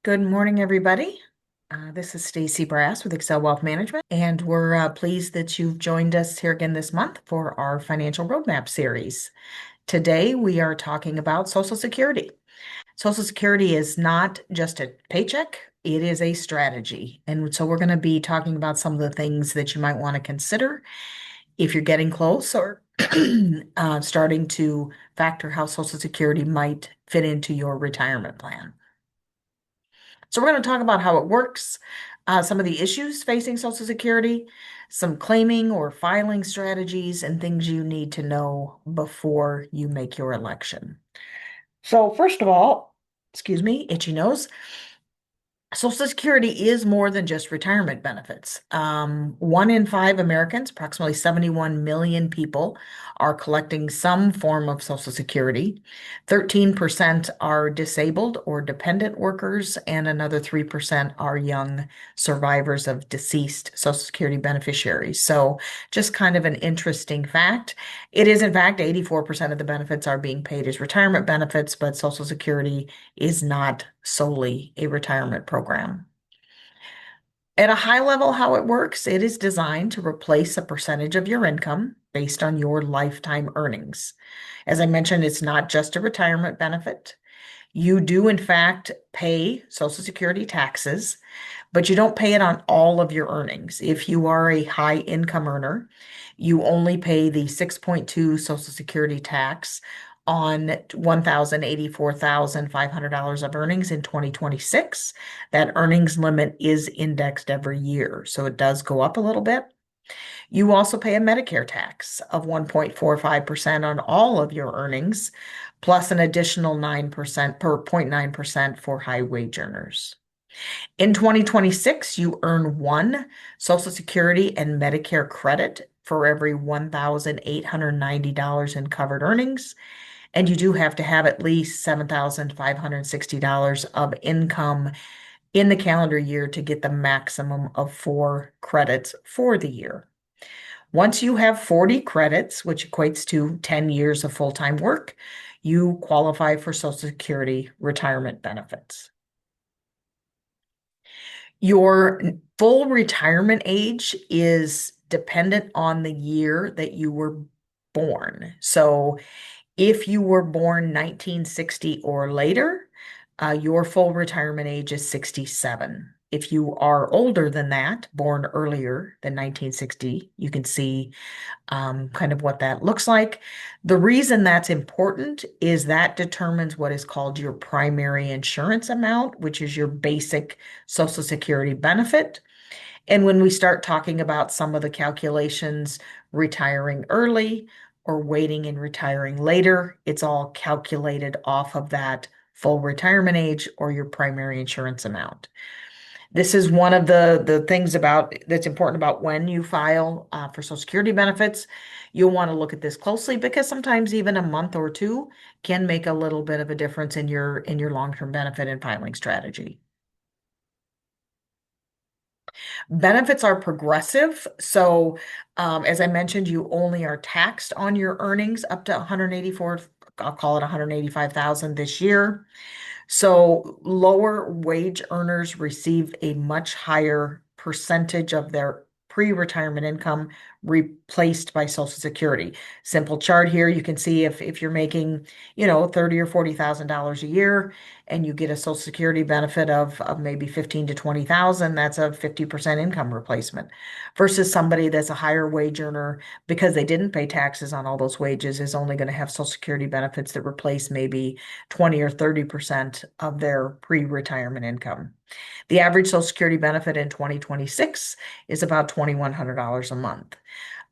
Good morning, everybody. This is Stacy Brass with Excel Wealth Management, and we're pleased that you've joined us here again this month for our financial roadmap series. Today, we are talking about Social Security. Social Security is not just a paycheck, it is a strategy. And so we're going to be talking about some of the things that you might want to consider if you're getting close or starting to factor how Social Security might fit into your retirement plan. So we're going to talk about how it works, some of the issues facing Social Security, some claiming or filing strategies, and things you need to know before you make your election. So first of all, excuse me, itchy nose. Social Security is more than just retirement benefits. 1 in 5 Americans, approximately 71 million people, are collecting some form of Social Security. 13% are disabled or dependent workers, and another 3% are young survivors of deceased Social Security beneficiaries. So, just kind of an interesting fact. It is, in fact, 84% of the benefits are being paid as retirement benefits, but Social Security is not solely a retirement program. At a high level, how it works, it is designed to replace a percentage of your income based on your lifetime earnings. As I mentioned, it's not just a retirement benefit. You do, in fact, pay Social Security taxes, but you don't pay it on all of your earnings. If you are a high income earner, you only pay the 6.2 Social Security tax on $1,084,500 of earnings in 2026. That earnings limit is indexed every year, so it does go up a little bit. You also pay a Medicare tax of 1.45% on all of your earnings, plus an additional 9% per 0.9% for high wage earners. In 2026, you earn one Social Security and Medicare credit for every $1,890 in covered earnings. And you do have to have at least $7,560 of income in the calendar year to get the maximum of 4 credits for the year. Once you have 40 credits, which equates to 10 years of full-time work, you qualify for Social Security retirement benefits. Your full retirement age is dependent on the year that you were born. So if you were born 1960 or later, your full retirement age is 67. If you are older than that, born earlier than 1960, you can see kind of what that looks like. The reason that's important is that determines what is called your primary insurance amount, which is your basic Social Security benefit. And when we start talking about some of the calculations, retiring early or waiting and retiring later, it's all calculated off of that full retirement age or your primary insurance amount. This is one of the things about that's important about when you file for Social Security benefits. You'll want to look at this closely because sometimes even a month or two can make a little bit of a difference in your long-term benefit and filing strategy. Benefits are progressive. So, as I mentioned, you only are taxed on your earnings up to 184, I'll call it 185,000 this year. So lower wage earners receive a much higher percentage of their pre-retirement income replaced by Social Security. Simple chart here. You can see if you're making, 30 or $40,000 a year and you get a Social Security benefit of maybe 15 to 20,000, that's a 50% income replacement versus somebody that's a higher wage earner because they didn't pay taxes on all those wages is only going to have Social Security benefits that replace maybe 20 or 30% of their pre-retirement income. The average Social Security benefit in 2026 is about $2,100 a month.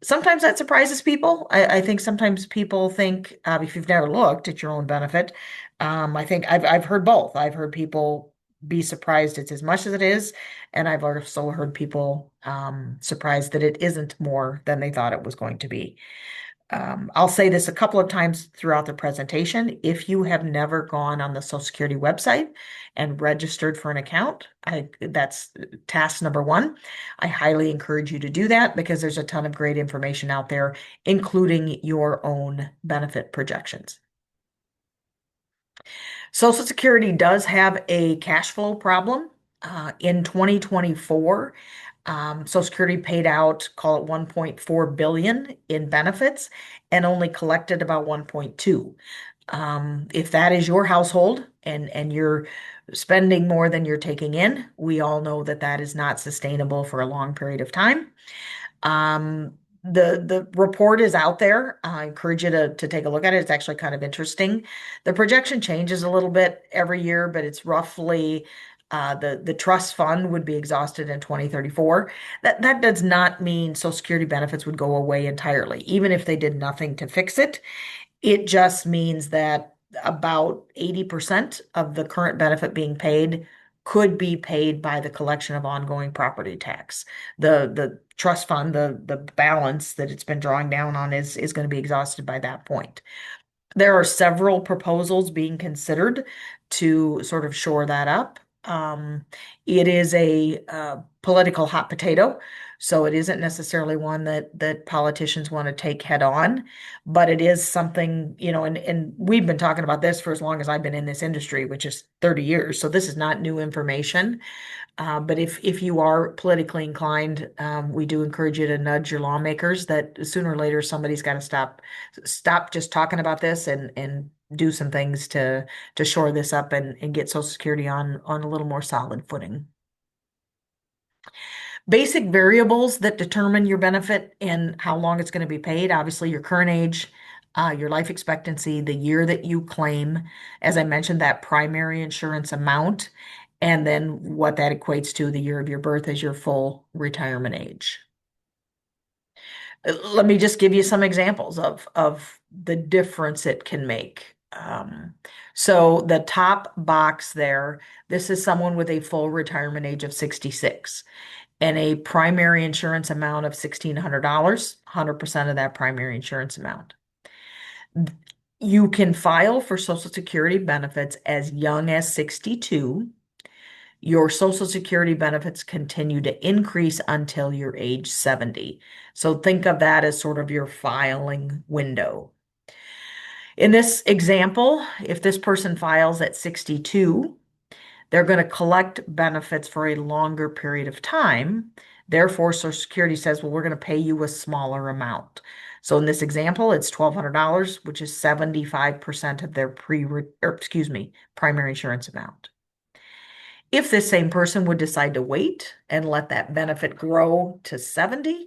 Sometimes that surprises people. I think sometimes people think if you've never looked at your own benefit, I think I've heard both. I've heard people be surprised it's as much as it is, and I've also heard people surprised that it isn't more than they thought it was going to be. I'll say this a couple of times throughout the presentation. If you have never gone on the Social Security website and registered for an account, that's task number one. I highly encourage you to do that because there's a ton of great information out there, including your own benefit projections. Social Security does have a cash flow problem. In 2024, Social Security paid out, call it 1.4 billion in benefits and only collected about 1.2. If that is your household and you're spending more than you're taking in, we all know that that is not sustainable for a long period of time. Um, the report is out there. I encourage you to take a look at it. It's actually kind of interesting. The projection changes a little bit every year, but it's roughly the trust fund would be exhausted in 2034. That does not mean Social Security benefits would go away entirely, even if they did nothing to fix it. It just means that about 80% of the current benefit being paid could be paid by the collection of ongoing property tax. The trust fund, the balance that it's been drawing down on is going to be exhausted by that point. There are several proposals being considered to sort of shore that up. It is a political hot potato, so it isn't necessarily one that politicians want to take head on, but it is something, and we've been talking about this for as long as I've been in this industry, which is 30 years. So this is not new information. But if you are politically inclined, we do encourage you to nudge your lawmakers that sooner or later somebody's got to stop just talking about this and do some things to shore this up and get Social Security on a little more solid footing. Basic variables that determine your benefit and how long it's going to be paid, obviously your current age, your life expectancy, the year that you claim, as I mentioned, that primary insurance amount, and then what that equates to the year of your birth as your full retirement age. Let me just give you some examples of the difference it can make. So the top box there, this is someone with a full retirement age of 66 and a primary insurance amount of $1,600, 100% of that primary insurance amount. You can file for Social Security benefits as young as 62. Your Social Security benefits continue to increase until you're age 70. So think of that as sort of your filing window. In this example, if this person files at 62, they're going to collect benefits for a longer period of time. Therefore, Social Security says, well, we're going to pay you a smaller amount. So in this example, it's $1,200, which is 75% of their primary insurance amount. If this same person would decide to wait and let that benefit grow to 70,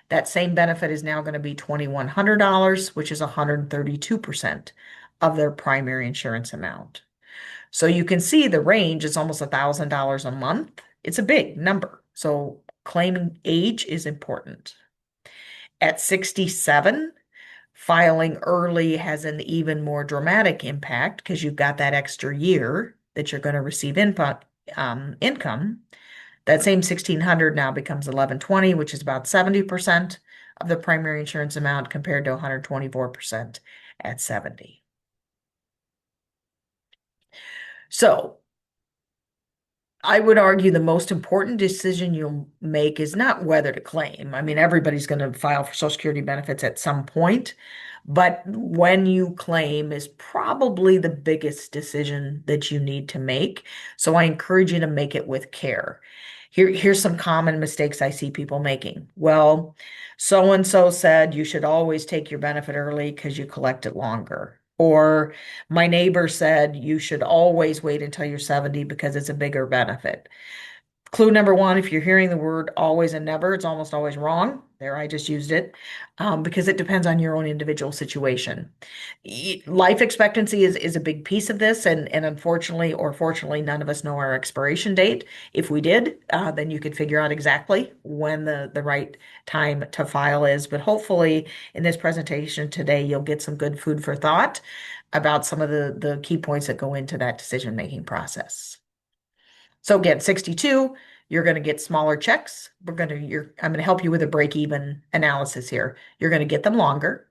that same benefit is now going to be $2,100, which is 132% of their primary insurance amount. So you can see the range is almost $1,000 a month. It's a big number. So claiming age is important. At 67, filing early has an even more dramatic impact because you've got that extra year that you're going to receive income. That same 1,600 now becomes 1,120, which is about 70% of the primary insurance amount compared to 124% at 70. So I would argue the most important decision you'll make is not whether to claim. I mean, everybody's going to file for Social Security benefits at some point, but when you claim is probably the biggest decision that you need to make. So I encourage you to make it with care. Here's some common mistakes I see people making. Well, so and so said you should always take your benefit early because you collect it longer. Or my neighbor said you should always wait until you're 70 because it's a bigger benefit. Clue number one, if you're hearing the word always and never, it's almost always wrong. There, I just used it because it depends on your own individual situation. Life expectancy is a big piece of this, and unfortunately or fortunately, none of us know our expiration date. If we did, then you could figure out exactly when the right time to file is. But hopefully, in this presentation today, you'll get some good food for thought about some of the key points that go into that decision-making process. So again, 62, you're going to get smaller checks. I'm going to help you with a break-even analysis here. You're going to get them longer.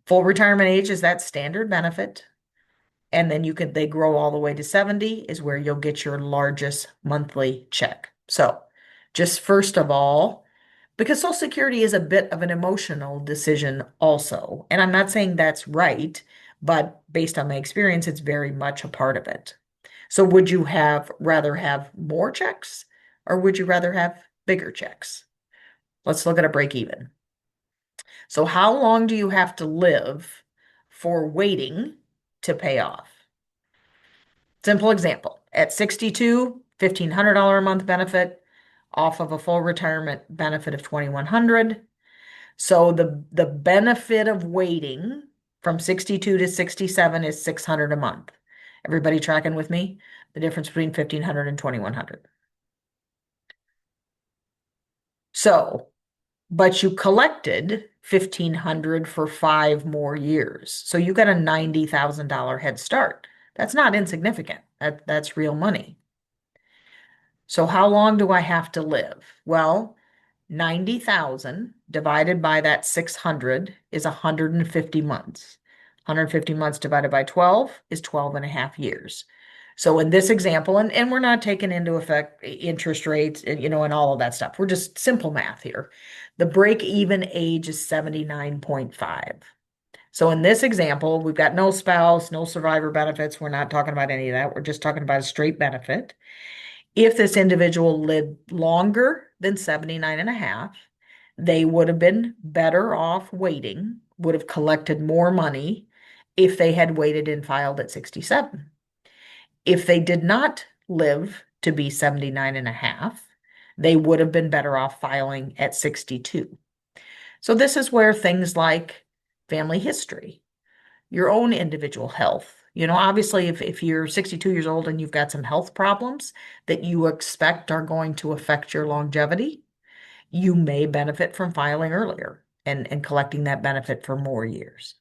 Full retirement age is that standard benefit. And then they grow all the way to 70 is where you'll get your largest monthly check. So just first of all, because Social Security is a bit of an emotional decision also, and I'm not saying that's right, but based on my experience, it's very much a part of it. So would you have rather have more checks or would you rather have bigger checks? Let's look at a break even. So how long do you have to live for waiting to pay off? Simple example. At 62, $1,500 a month benefit off of a full retirement benefit of 2,100. So the benefit of waiting from 62 to 67 is 600 a month. Everybody tracking with me? The difference between 1,500 and 2,100. So, but you collected 1,500 for 5 more years. So you got a $90,000 head start. That's not insignificant. That's real money. So how long do I have to live? Well, 90,000 divided by that 600 is 150 months. 150 months divided by 12 is 12 and a half years. So in this example, and we're not taking into effect interest rates and, and all of that stuff. We're just simple math here. The break-even age is 79.5. So in this example, we've got no spouse, no survivor benefits. We're not talking about any of that. We're just talking about a straight benefit. If this individual lived longer than 79 and a half, they would have been better off waiting, would have collected more money if they had waited and filed at 67. If they did not live to be 79 and a half, they would have been better off filing at 62. So this is where things like family history, your own individual health. Obviously, if you're 62 years old and you've got some health problems that you expect are going to affect your longevity, you may benefit from filing earlier and collecting that benefit for more years.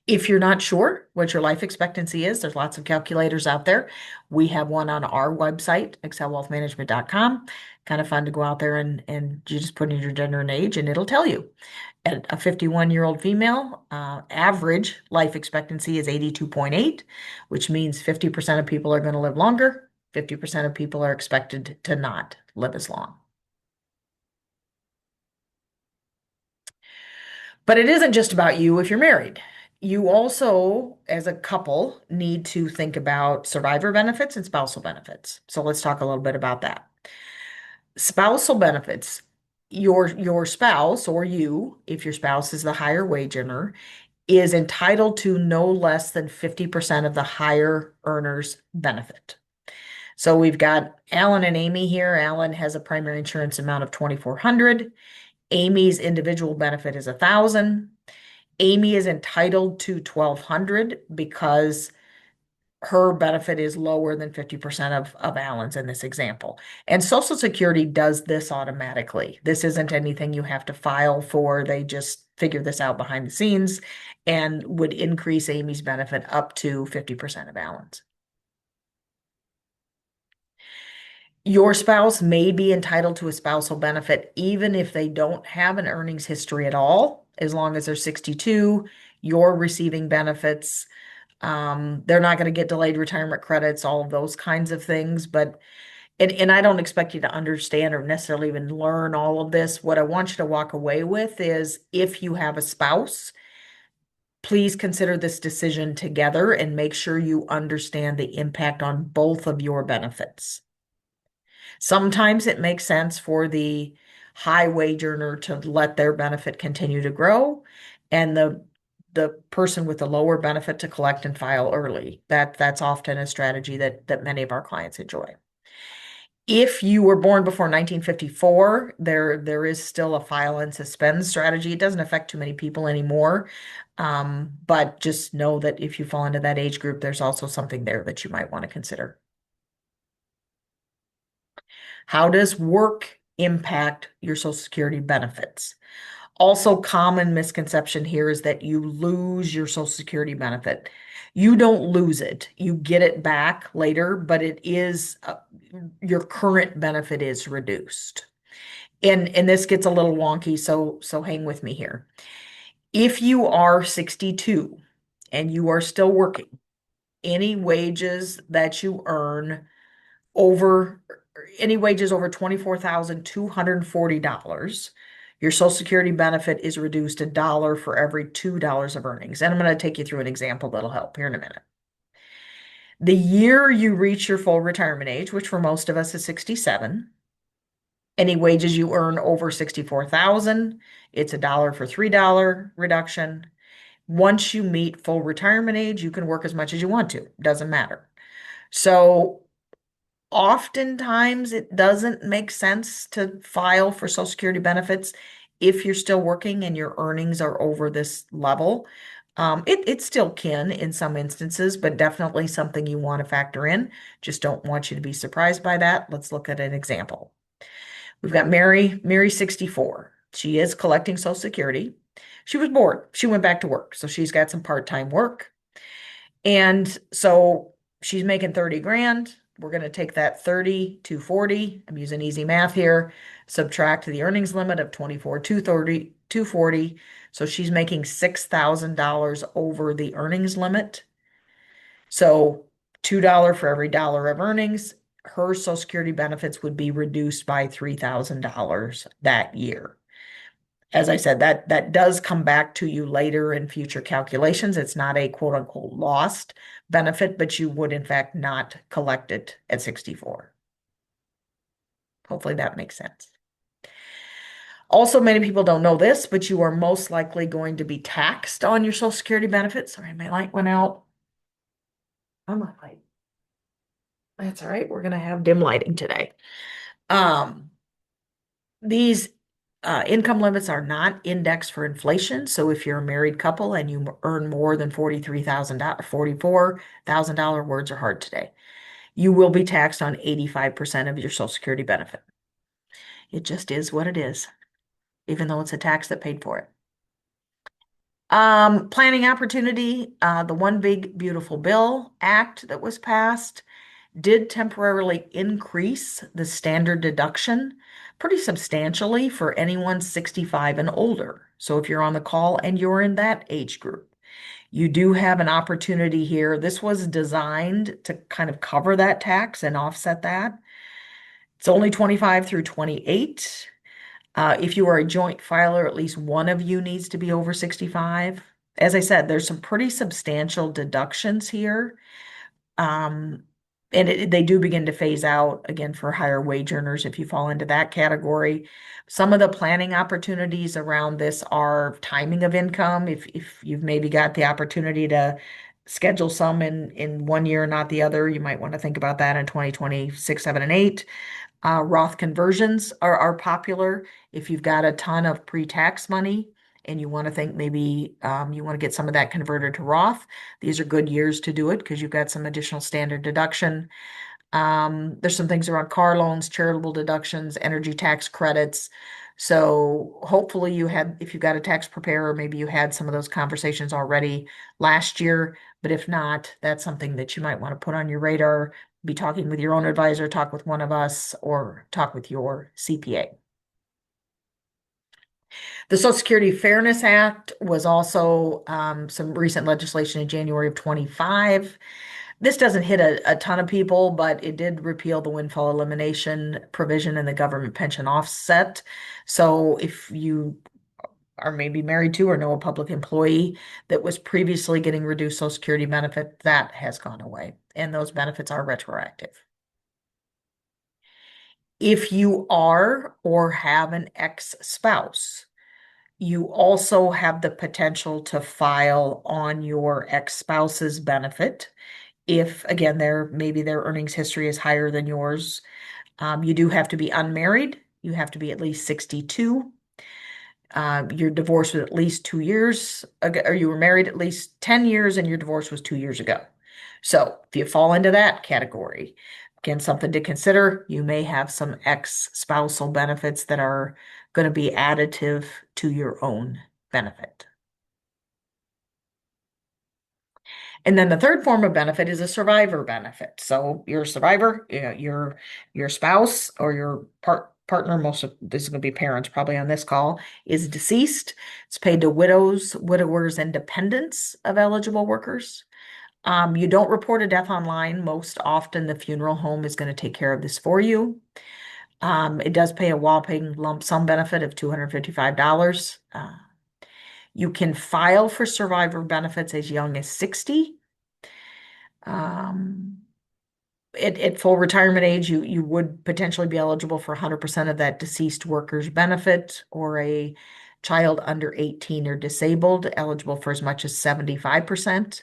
If you're not sure what your life expectancy is, there's lots of calculators out there. We have one on our website, excelwealthmanagement.com. Kind of fun to go out there and you just put in your gender and age, and it'll tell you. At a 51-year-old female, average life expectancy is 82.8, which means 50% of people are going to live longer. 50% of people are expected to not live as long. But it isn't just about you if you're married. You also, as a couple, need to think about survivor benefits and spousal benefits. So let's talk a little bit about that. Spousal benefits, your spouse or you, if your spouse is the higher wage earner, is entitled to no less than 50% of the higher earner's benefit. So we've got Alan and Amy here. Alan has a primary insurance amount of 2,400. Amy's individual benefit is 1,000. Amy is entitled to 1,200 because her benefit is lower than 50% of Alan's in this example. And Social Security does this automatically. This isn't anything you have to file for. They just figure this out behind the scenes and would increase Amy's benefit up to 50% of Alan's. Your spouse may be entitled to a spousal benefit even if they don't have an earnings history at all, as long as they're 62, you're receiving benefits. They're not going to get delayed retirement credits, all of those kinds of things. But and I don't expect you to understand or necessarily even learn all of this. What I want you to walk away with is if you have a spouse, please consider this decision together and make sure you understand the impact on both of your benefits. Sometimes it makes sense for the high wage earner to let their benefit continue to grow and the person with the lower benefit to collect and file early. That's often a strategy that many of our clients enjoy. If you were born before 1954, there is still a file and suspend strategy. It doesn't affect too many people anymore. But just know that if you fall into that age group, there's also something there that you might want to consider. How does work impact your Social Security benefits? Also, common misconception here is that you lose your Social Security benefit. You don't lose it. You get it back later, but it is your current benefit is reduced. And this gets a little wonky, so hang with me here. If you are 62 and you are still working, any wages that you earn over any wages over $24,240, Your Social Security benefit is reduced $1 for every $2 of earnings. And I'm going to take you through an example that'll help here in a minute. The year you reach your full retirement age, which for most of us is 67, any wages you earn over 64,000, it's $1 for $3 reduction. Once you meet full retirement age, you can work as much as you want to. Doesn't matter. So oftentimes it doesn't make sense to file for Social Security benefits if you're still working and your earnings are over this level. It still can in some instances, but definitely something you want to factor in. Just don't want you to be surprised by that. Let's look at an example. We've got Mary 64. She is collecting Social Security. She was bored. She went back to work. So she's got some part-time work. And so she's making 30 grand. We're going to take that 30 to 40. I'm using easy math here. Subtract the earnings limit of 24 to 40. So she's making $6,000 over the earnings limit. So $2 for every dollar of earnings, her Social Security benefits would be reduced by $3,000 that year. As I said, that does come back to you later in future calculations. It's not a quote unquote lost benefit, but you would in fact not collect it at 64. Hopefully that makes sense. Also, many people don't know this, but you are most likely going to be taxed on your Social Security benefits. Sorry, my light went out. On my light. That's all right. We're going to have dim lighting today. These income limits are not indexed for inflation. So if you're a married couple and you earn more than $43,000, $44,000, words are hard today, you will be taxed on 85% of your Social Security benefit. It just is what it is, even though it's a tax that paid for it. Planning opportunity, the One Big Beautiful Bill Act that was passed did temporarily increase the standard deduction pretty substantially for anyone 65 and older. So if you're on the call and you're in that age group, you do have an opportunity here. This was designed to kind of cover that tax and offset that. It's only 25 through 28. If you are a joint filer, at least one of you needs to be over 65. As I said, there's some pretty substantial deductions here. And they do begin to phase out again for higher wage earners if you fall into that category. Some of the planning opportunities around this are timing of income. If you've maybe got the opportunity to schedule some in one year, not the other, you might want to think about that in 2026, 7, and 8. Roth conversions are popular. If you've got a ton of pre-tax money and you want to think maybe you want to get some of that converted to Roth, these are good years to do it because you've got some additional standard deduction. There's some things around car loans, charitable deductions, energy tax credits. So hopefully if you've got a tax preparer, maybe you had some of those conversations already last year. But if not, that's something that you might want to put on your radar. Be talking with your own advisor, talk with one of us, or talk with your CPA. The Social Security Fairness Act was also some recent legislation in January of 25. This doesn't hit a ton of people, but it did repeal the windfall elimination provision in the government pension offset. So if you are maybe married to or know a public employee that was previously getting reduced Social Security benefit, that has gone away, and those benefits are retroactive. If you are or have an ex-spouse, you also have the potential to file on your ex-spouse's benefit. If, again, maybe their earnings history is higher than yours. You do have to be unmarried. You have to be at least 62. You're divorced with at least 2 years ago, or you were married at least 10 years and your divorce was 2 years ago. So if you fall into that category, again, something to consider. You may have some ex-spousal benefits that are going to be additive to your own benefit. And then the third form of benefit is a survivor benefit. So you're a survivor, your spouse or your partner, most of this is going to be parents probably on this call, is deceased. It's paid to widows, widowers, and dependents of eligible workers. You don't report a death online. Most often the funeral home is going to take care of this for you. It does pay a whopping lump sum benefit of $255. You can file for survivor benefits as young as 60. Um, at full retirement age, you would potentially be eligible for 100% of that deceased worker's benefit, or a child under 18 or disabled eligible for as much as 75%.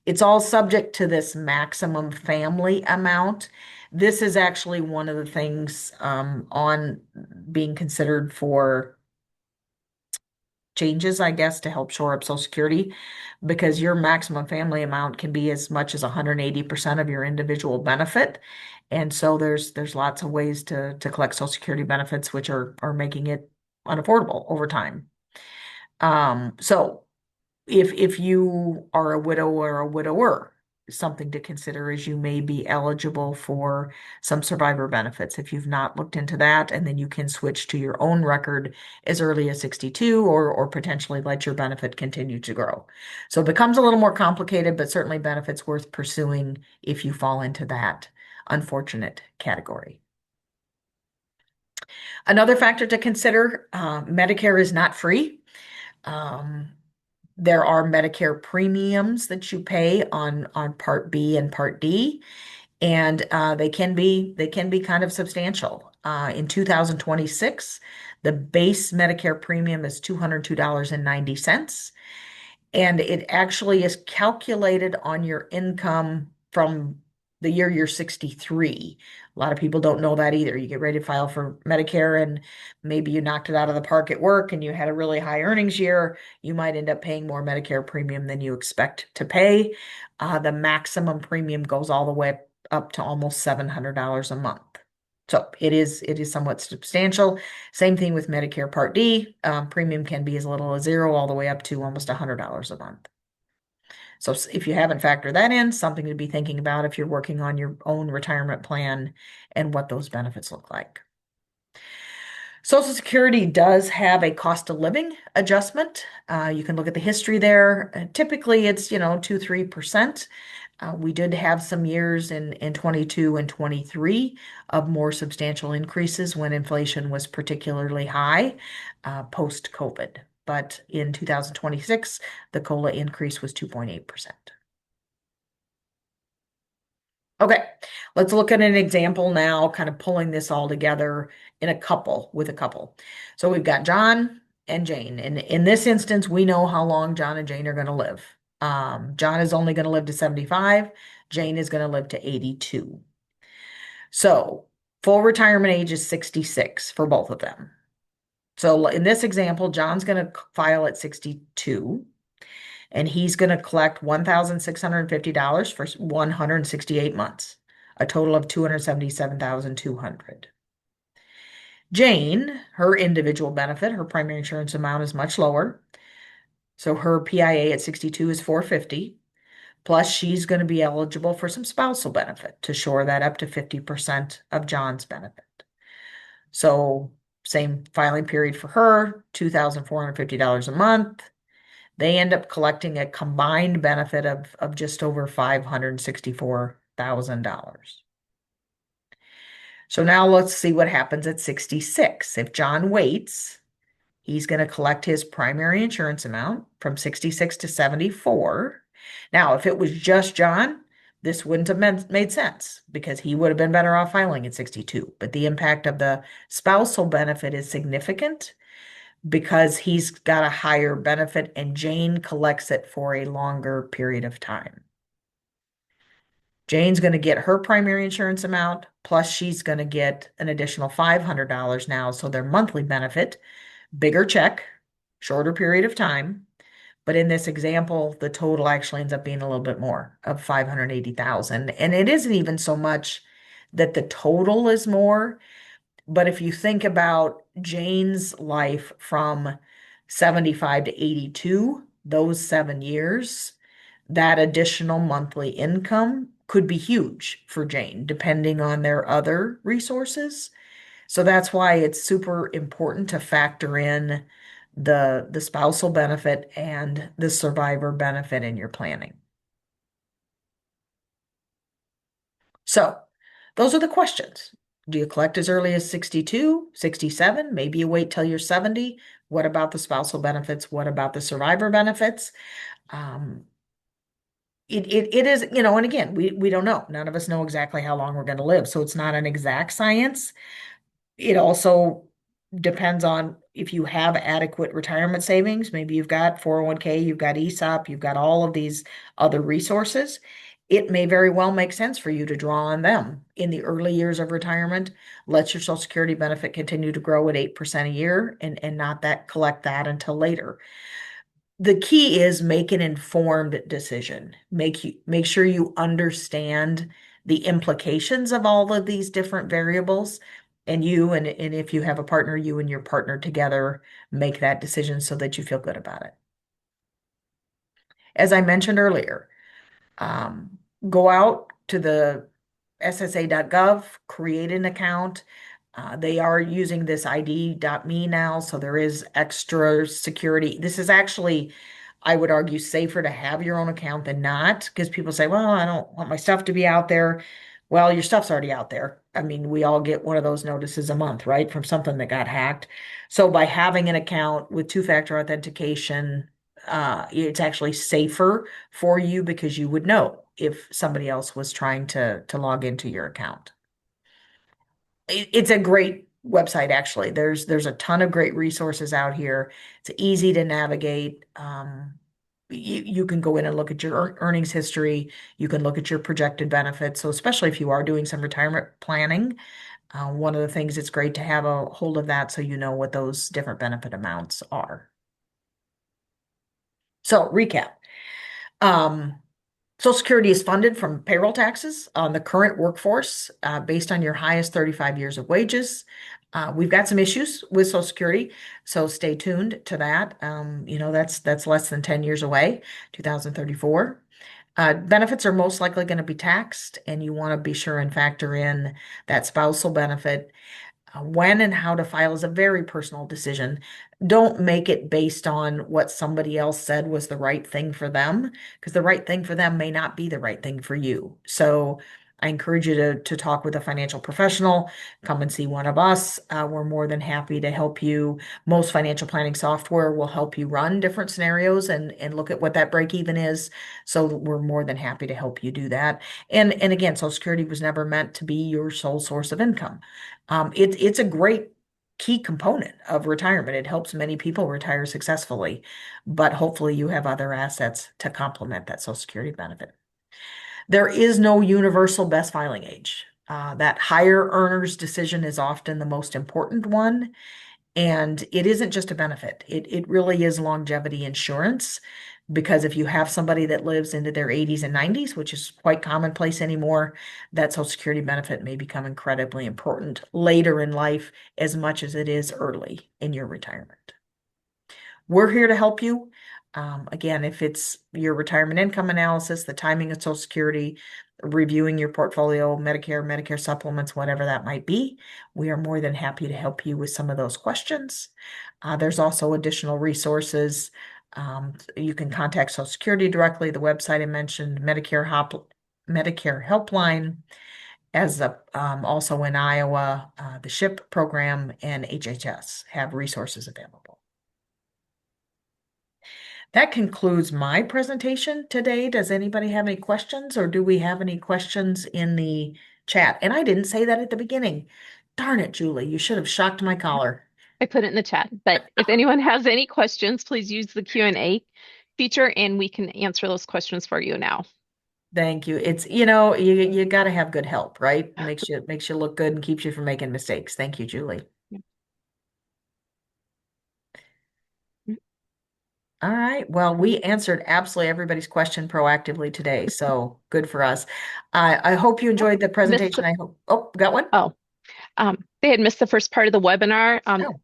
It's all subject to this maximum family amount. This is actually one of the things on being considered for changes, I guess, to help shore up Social Security, because your maximum family amount can be as much as 180% of your individual benefit. And so there's lots of ways to collect Social Security benefits, which are making it unaffordable over time. So if you are a widow or a widower, something to consider is you may be eligible for some survivor benefits if you've not looked into that, and then you can switch to your own record as early as 62, or potentially let your benefit continue to grow. So it becomes a little more complicated, but certainly benefits worth pursuing if you fall into that unfortunate category. Another factor to consider, Medicare is not free. Um, There are Medicare premiums that you pay on Part B and Part D, and they can be kind of substantial. In 2026, the base Medicare premium is $202.90. And it actually is calculated on your income from the year you're 63. A lot of people don't know that either. You get ready to file for Medicare, and maybe you knocked it out of the park at work and you had a really high earnings year. You might end up paying more Medicare premium than you expect to pay. The maximum premium goes all the way up to almost $700 a month. So it is somewhat substantial. Same thing with Medicare Part D. Premium can be as little as zero all the way up to almost $100 a month. So if you haven't factored that in, something to be thinking about if you're working on your own retirement plan and what those benefits look like. Social Security does have a cost of living adjustment. You can look at the history there. Typically, it's 2-3%. We did have some years in 22 and 23 of more substantial increases when inflation was particularly high post-COVID. But in 2026, the COLA increase was 2.8%. Okay, let's look at an example now, kind of pulling this all together with a couple. So we've got John and Jane. And in this instance, we know how long John and Jane are going to live. John is only going to live to 75. Jane is going to live to 82. So full retirement age is 66 for both of them. So in this example, John's going to file at 62, and he's going to collect $1,650 for 168 months, a total of $277,200. Jane, her individual benefit, her primary insurance amount is much lower. So her PIA at 62 is 450. Plus, she's going to be eligible for some spousal benefit to shore that up to 50% of John's benefit. So same filing period for her, $2,450 a month. They end up collecting a combined benefit of just over $564,000. So now let's see what happens at 66. If John waits, he's going to collect his primary insurance amount from 66 to 74. Now, if it was just John, this wouldn't have made sense because he would have been better off filing at 62. But the impact of the spousal benefit is significant because he's got a higher benefit and Jane collects it for a longer period of time. Jane's going to get her primary insurance amount, plus she's going to get an additional $500 now. So their monthly benefit, bigger check, shorter period of time. But in this example, the total actually ends up being a little bit more of 580,000. And it isn't even so much that the total is more, but if you think about Jane's life from 75 to 82, those 7 years, that additional monthly income could be huge for Jane, depending on their other resources. So that's why it's super important to factor in the spousal benefit and the survivor benefit in your planning. So those are the questions. Do you collect as early as 62, 67? Maybe you wait till you're 70. What about the spousal benefits? What about the survivor benefits? Um, it is, and again, we don't know. None of us know exactly how long we're going to live. So it's not an exact science. It also depends on if you have adequate retirement savings. Maybe you've got 401k, you've got ESOP, you've got all of these other resources. It may very well make sense for you to draw on them in the early years of retirement. Let your Social Security benefit continue to grow at 8% a year and not that collect that until later. The key is make an informed decision. Make sure you understand the implications of all of these different variables. And if you have a partner, you and your partner together make that decision so that you feel good about it. As I mentioned earlier, um, go out to the ssa.gov, create an account. They are using this ID.me now, so there is extra security. This is actually, I would argue, safer to have your own account than not, because people say, well, I don't want my stuff to be out there. Well, your stuff's already out there. I mean, we all get one of those notices a month, right, from something that got hacked. So by having an account with two-factor authentication, it's actually safer for you because you would know if somebody else was trying to log into your account. It's a great website, actually. There's a ton of great resources out here. It's easy to navigate. You can go in and look at your earnings history. You can look at your projected benefits. So especially if you are doing some retirement planning, one of the things it's great to have a hold of that so you know what those different benefit amounts are. So recap. Um, Social Security is funded from payroll taxes on the current workforce based on your highest 35 years of wages. We've got some issues with Social Security, so stay tuned to that. That's less than 10 years away, 2034. Benefits are most likely going to be taxed, and you want to be sure and factor in that spousal benefit. When and how to file is a very personal decision. Don't make it based on what somebody else said was the right thing for them, because the right thing for them may not be the right thing for you. So I encourage you to talk with a financial professional, come and see one of us. We're more than happy to help you. Most financial planning software will help you run different scenarios and look at what that break even is. So we're more than happy to help you do that. And again, Social Security was never meant to be your sole source of income. It's a great key component of retirement. It helps many people retire successfully, but hopefully you have other assets to complement that Social Security benefit. There is no universal best filing age. That higher earners decision is often the most important one. And it isn't just a benefit. It really is longevity insurance because if you have somebody that lives into their 80s and 90s, which is quite commonplace anymore, that Social Security benefit may become incredibly important later in life as much as it is early in your retirement. We're here to help you. Again, if it's your retirement income analysis, the timing of Social Security, reviewing your portfolio, Medicare supplements, whatever that might be, we are more than happy to help you with some of those questions. There's also additional resources. You can contact Social Security directly, the website I mentioned, Medicare Helpline, also in Iowa, the SHIP program and HHS have resources available. That concludes my presentation today. Does anybody have any questions, or do we have any questions in the chat? And I didn't say that at the beginning. Darn it, Julie, you should have shocked my collar. I put it in the chat, but if anyone has any questions, please use the Q&A feature and we can answer those questions for you now. Thank you. It's, you got to have good help, right? Makes you look good and keeps you from making mistakes. Thank you, Julie. All right. Well, we answered absolutely everybody's question proactively today, so good for us. I hope you enjoyed the Missed presentation. the, I hope. Oh, got one? oh, they had missed the first part of the webinar. Oh,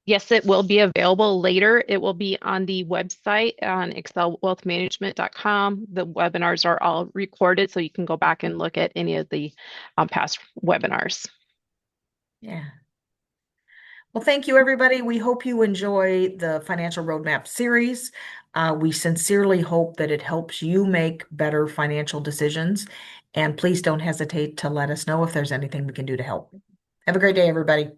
Yes, it will be available later. It will be on the website on excelwealthmanagement.com. The webinars are all recorded, so you can go back and look at any of the past webinars. yeah. Well, thank you, everybody. We hope you enjoy the Financial Roadmap series. We sincerely hope that it helps you make better financial decisions And please don't hesitate to let us know if there's anything we can do to help. Have a great day, everybody.